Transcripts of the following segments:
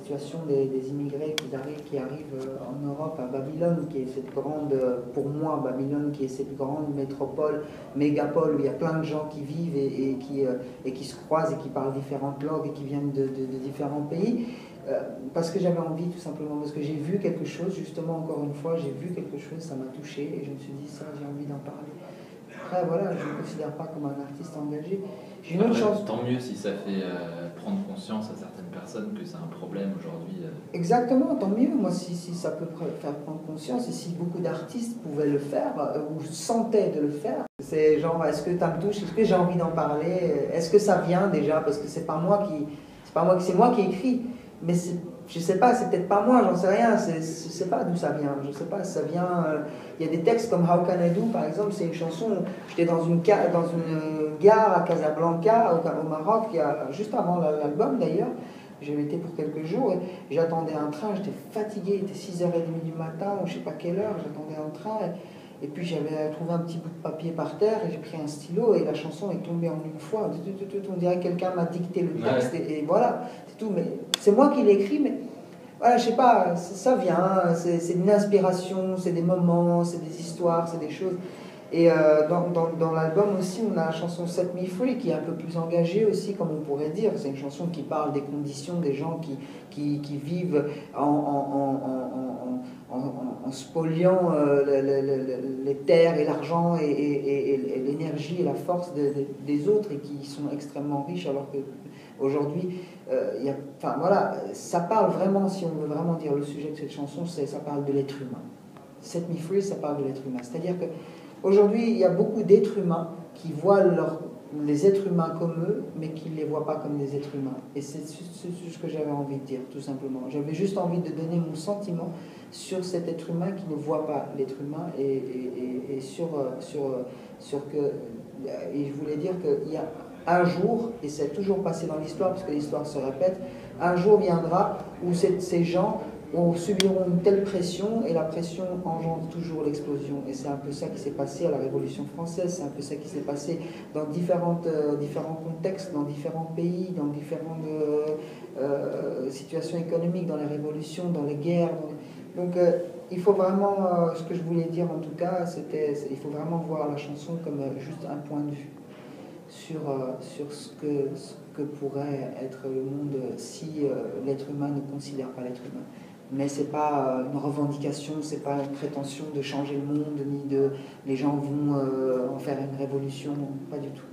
situation des immigrés qui arrivent en Europe, à Babylone, qui est cette grande, pour moi, Babylone, qui est cette grande métropole, mégapole, où il y a plein de gens qui vivent et qui se croisent et qui parlent différentes langues et qui viennent de différents pays. Parce que j'avais envie, tout simplement, parce que j'ai vu quelque chose, justement, encore une fois, j'ai vu quelque chose, ça m'a touché, et je me suis dit, ça, j'ai envie d'en parler. Après, voilà, je ne me considère pas comme un artiste engagé. J'ai une autre chance. Tant mieux si ça fait prendre conscience à certaines personnes que c'est un problème aujourd'hui. Exactement, tant mieux. Moi, si ça peut faire prendre conscience, et si beaucoup d'artistes pouvaient le faire, ou sentaient de le faire, c'est genre, est-ce que ça me touche, est-ce que j'ai envie d'en parler, est-ce que ça vient déjà, parce que c'est moi qui écris, mais je sais pas, c'est peut-être pas moi, j'en sais rien, je sais pas d'où ça vient, je sais pas, ça vient, il y a des textes comme How Can I Do, par exemple, c'est une chanson, j'étais dans une gare à Casablanca, au Maroc, juste avant l'album d'ailleurs, j'avais été pour quelques jours, et j'attendais un train, j'étais fatigué, il était 6h30 du matin, ou je sais pas quelle heure, j'attendais un train, et puis j'avais trouvé un petit bout de papier par terre, et j'ai pris un stylo, et la chanson est tombée en une fois, on dirait que quelqu'un m'a dicté le texte, et voilà, c'est tout, mais c'est moi qui l'ai écrit, mais voilà, je sais pas, ça vient, c'est une inspiration, c'est des moments, c'est des histoires, c'est des choses. Et dans l'album aussi, on a la chanson Set Me Free qui est un peu plus engagée aussi, comme on pourrait dire. C'est une chanson qui parle des conditions des gens qui vivent en spoliant les terres et l'argent et l'énergie et la force des autres et qui sont extrêmement riches alors que aujourd'hui, enfin voilà, ça parle vraiment, si on veut vraiment dire le sujet de cette chanson, ça parle de l'être humain. Set Me Free, ça parle de l'être humain. C'est-à-dire que aujourd'hui, il y a beaucoup d'êtres humains qui voient les êtres humains comme eux, mais qui ne les voient pas comme des êtres humains. Et c'est ce que j'avais envie de dire, tout simplement. J'avais juste envie de donner mon sentiment sur cet être humain qui ne voit pas l'être humain et je voulais dire qu'il y a un jour, et c'est toujours passé dans l'histoire, parce que l'histoire se répète, un jour viendra où ces gens subiront une telle pression, et la pression engendre toujours l'explosion. Et c'est un peu ça qui s'est passé à la Révolution française, c'est un peu ça qui s'est passé dans différents contextes, dans différents pays, dans différentes situations économiques, dans les révolutions, dans les guerres. Donc il faut vraiment, ce que je voulais dire en tout cas, il faut vraiment voir la chanson comme juste un point de vue sur ce que pourrait être le monde si l'être humain ne considère pas l'être humain. Mais c'est pas une revendication, c'est pas une prétention de changer le monde, ni de les gens vont en faire une révolution, pas du tout.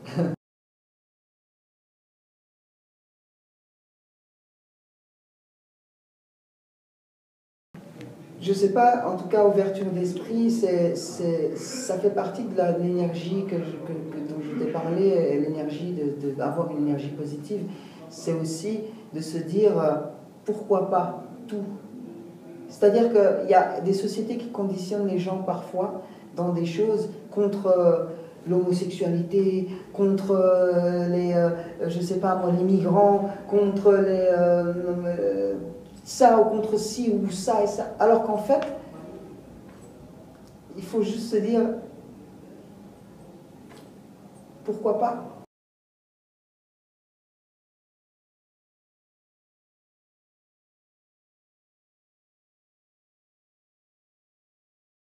Je sais pas, en tout cas, ouverture d'esprit, ça fait partie de l'énergie dont je t'ai parlé, l'énergie d'avoir une énergie positive. C'est aussi de se dire pourquoi pas tout. C'est-à-dire qu'il y a des sociétés qui conditionnent les gens parfois dans des choses contre l'homosexualité, contre je sais pas moi, les migrants, contre ça ou contre ci ou ça et ça. Alors qu'en fait, il faut juste se dire pourquoi pas.